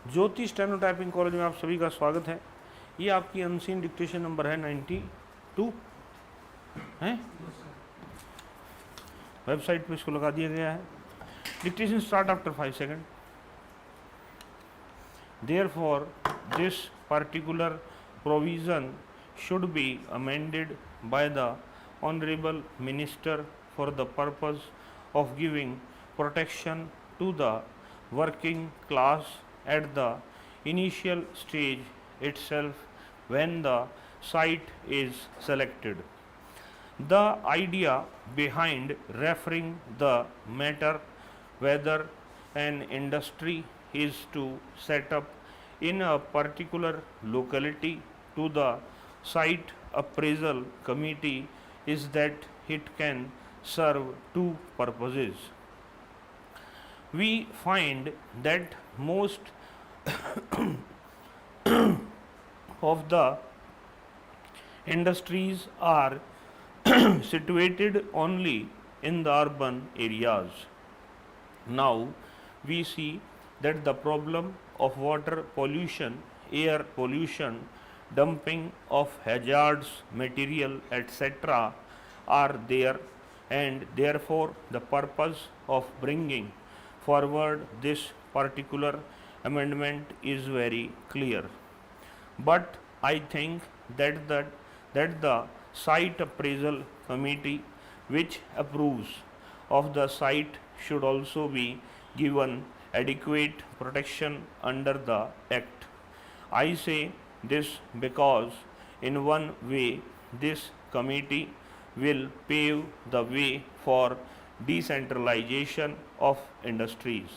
ज्योति steno typing college में आप सभी का स्वागत है। ये आपकी अनसीन डिक्टेशन नंबर है 92 है, वेबसाइट पे इसको लगा दिया गया है। Dictation start after 5 second. Therefore, this particular provision should be amended by the Honorable Minister for the purpose of giving protection to the working class at the initial stage itself when the site is selected. The idea behind referring the matter whether an industry is to set up in a particular locality to the site appraisal committee is that it can serve two purposes. We find that most of the industries are situated only in the urban areas. Now we see that the problem of water pollution, air pollution, dumping of hazardous material, etc. are there, and therefore the purpose of bringing forward this particular amendment is very clear. But I think that the site appraisal committee which approves of the site should also be given adequate protection under the Act. I say this because, in one way, this committee will pave the way for decentralization of industries.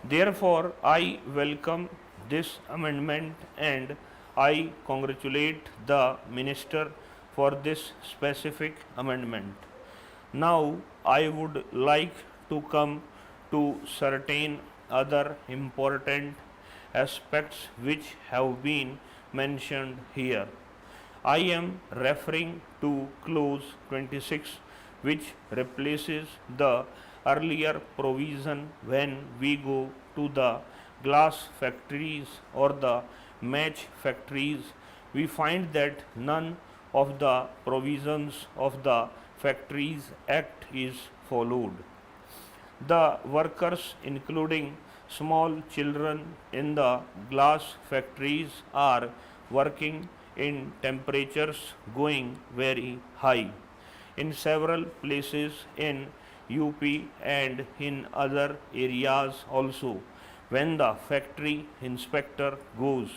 Therefore, I welcome this amendment and I congratulate the Minister for this specific amendment. Now, I would like to come to certain other important aspects which have been mentioned here. I am referring to clause 26 which replaces the earlier provision. When we go to the glass factories or the match factories, we find that none of the provisions of the Factories Act is followed. The workers, including small children in the glass factories, are working in temperatures going very high. In several places in UP and in other areas also, when the factory inspector goes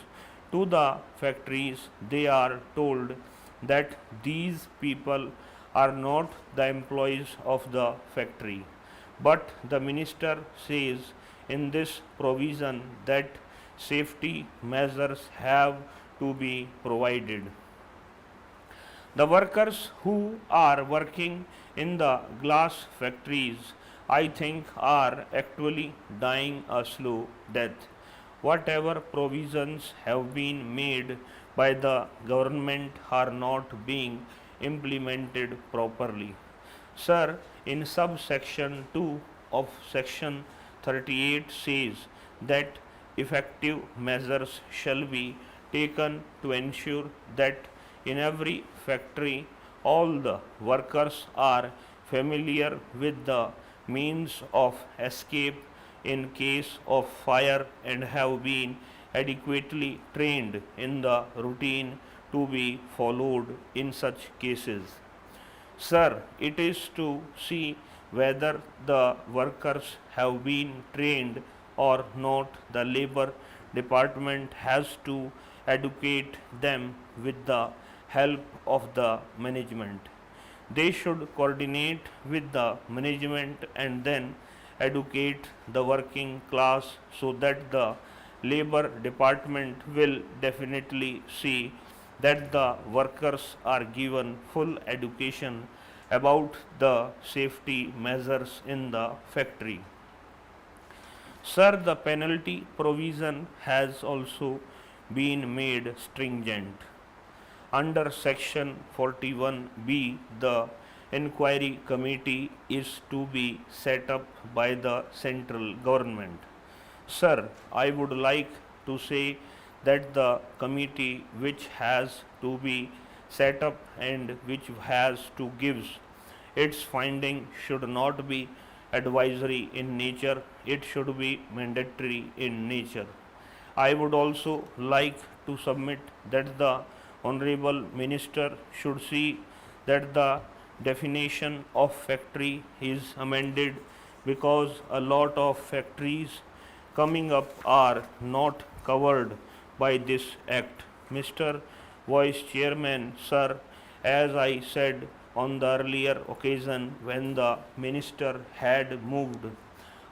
to the factories, they are told that these people are not the employees of the factory. But the minister says in this provision that safety measures have to be provided. The workers who are working in the glass factories, I think, are actually dying a slow death. Whatever provisions have been made by the government are not being implemented properly. Sir, in subsection 2 of section 38 says that effective measures shall be taken to ensure that in every factory all the workers are familiar with the means of escape in case of fire and have been adequately trained in the routine to be followed in such cases. Sir, it is to see whether the workers have been trained or not. The labor department has to educate them with the help of the management. They should coordinate with the management and then educate the working class so that the labor department will definitely see that the workers are given full education about the safety measures in the factory. Sir, the penalty provision has also been made stringent. Under section 41B, the inquiry committee is to be set up by the central government. Sir, I would like to say that the committee which has to be set up and which has to give its finding should not be advisory in nature, it should be mandatory in nature. I would also like to submit that the Honorable Minister should see that the definition of factory is amended because a lot of factories coming up are not covered by this act. Mr. Vice Chairman, sir, as I said on the earlier occasion when the minister had moved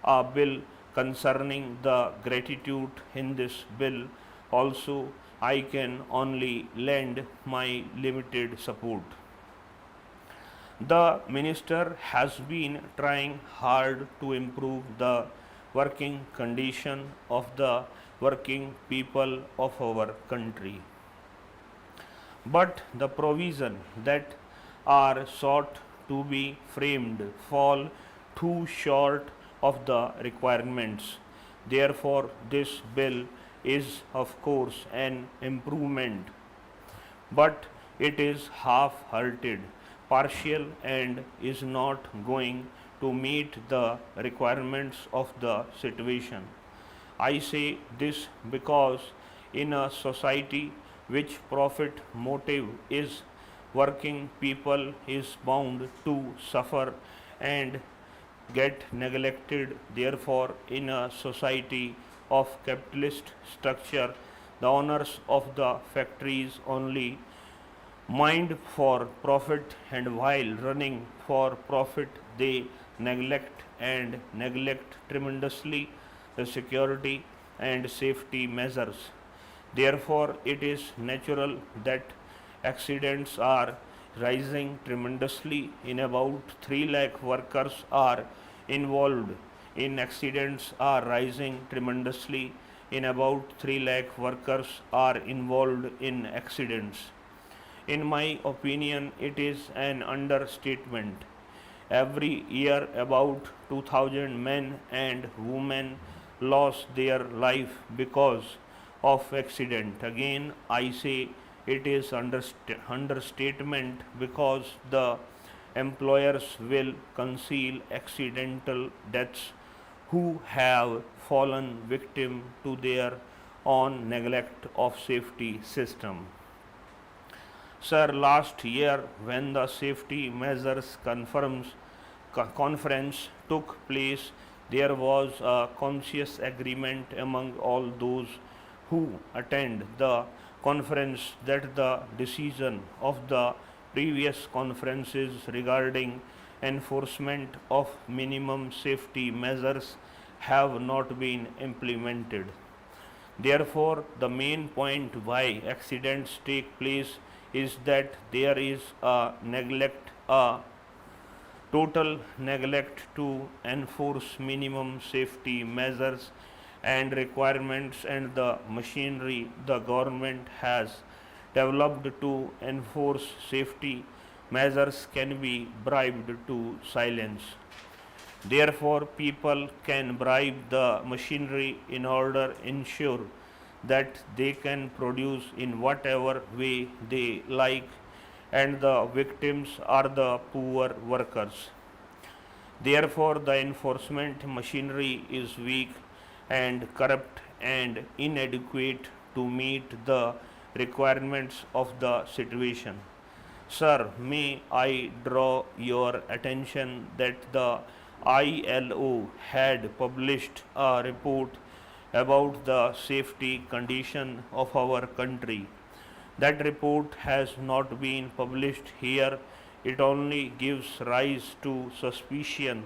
a bill concerning the gratitude in this bill, also I can only lend my limited support. The minister has been trying hard to improve the working condition of the working people of our country. But the provision that are sought to be framed fall too short of the requirements. Therefore, this bill is, of course, an improvement, but it is half hearted, partial, and is not going to meet the requirements of the situation. I say this because in a society which profit motive is working people is bound to suffer and get neglected. Therefore, in a society of capitalist structure, the owners of the factories only mind for profit, and while running for profit, they neglect tremendously the security and safety measures. Therefore, it is natural that accidents are rising tremendously. In about 3 lakh workers are involved in accidents are rising tremendously. In about 3 lakh workers are involved in accidents. In my opinion, it is an understatement. Every year, about 2000 men and women lost their life because of accident. Again, I say it is understatement because the employers will conceal accidental deaths who have fallen victim to their own neglect of safety system. Sir, last year when the safety measures conference took place, there was a conscious agreement among all those who attend the conference that the decision of the previous conferences regarding enforcement of minimum safety measures have not been implemented. Therefore, the main point why accidents take place is that there is a neglect, a total neglect to enforce minimum safety measures and requirements, and the machinery the government has developed to enforce safety measures can be bribed to silence. Therefore, people can bribe the machinery in order ensure that they can produce in whatever way they like, and the victims are the poor workers. Therefore, the enforcement machinery is weak and corrupt and inadequate to meet the requirements of the situation. Sir, may I draw your attention that the ILO had published a report about the safety condition of our country. That report has not been published here. It only gives rise to suspicion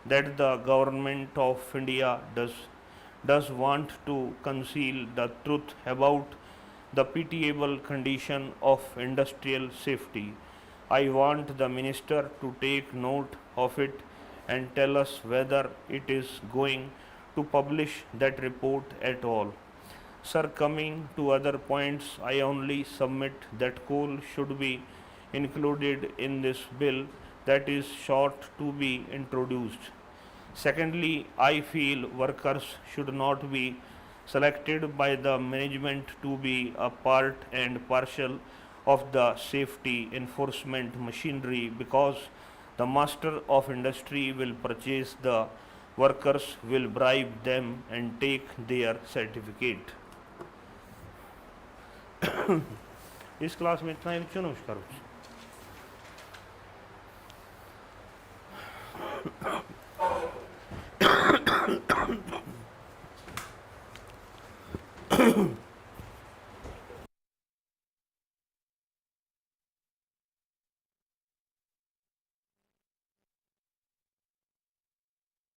that the government of India does want to conceal the truth about the pitiable condition of industrial safety. I want the minister to take note of it and tell us whether it is going to publish that report at all. Sir, coming to other points, I only submit that coal should be included in this bill that is short to be introduced. Secondly, I feel workers should not be selected by the management to be a part and parcel of the safety enforcement machinery because the master of industry will purchase the workers, will bribe them and take their certificate. इस class में इतना ही बच्चों, नमस्कार बच्चों।